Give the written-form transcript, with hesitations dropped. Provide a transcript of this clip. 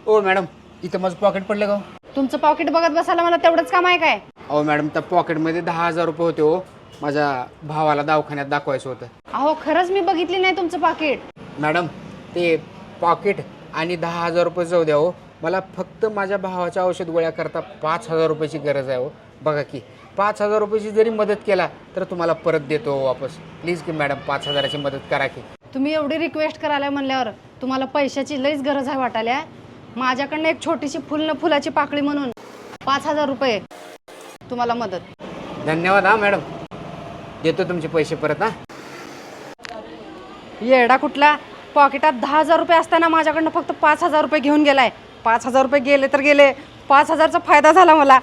ओ madam, इथं माझं pocket पडलं का? तुमचं पॉकेट बघत बसायला मला तेवढंच काम आहे काय? अहो मॅडम, त्या पॉकेटमध्ये 10,000 रुपये होते हो. माझ्या भावाला दवाखान्यात दाखवायचं होतं. अहो खरंच मी बघितली नाही तुमचं पाकिट. मॅडम, ते पॉकेट आणि 10,000 रुपये जाऊ द्या हो. मला फक्त माझ्या भावाच्या औषध गोळ्या करता 5,000 रुपयाची गरज आहे हो. बघा की 5,000 रुपयाची जरी मदत केला तर तुम्हाला परत देतो वापस. प्लीज की मॅडम, 5,000ची मदत करा की. तुम्ही एवढी रिक्वेस्ट करायला म्हणल्यावर तुम्हाला पैशाची लईच गरज आहे वाटायला. माझ्याकडनं एक छोटीशी फुलाची पाकळी म्हणून 5,000 रुपये तुम्हाला मदत. धन्यवाद हा मॅडम, देतो तुमचे पैसे परत. हा येडा कुठला, पॉकेटात 10,000 रुपये असताना माझ्याकडनं फक्त 5,000 रुपये घेऊन गेलाय. 5,000 रुपये गेले तर गेले, 5,000चा फायदा झाला मला.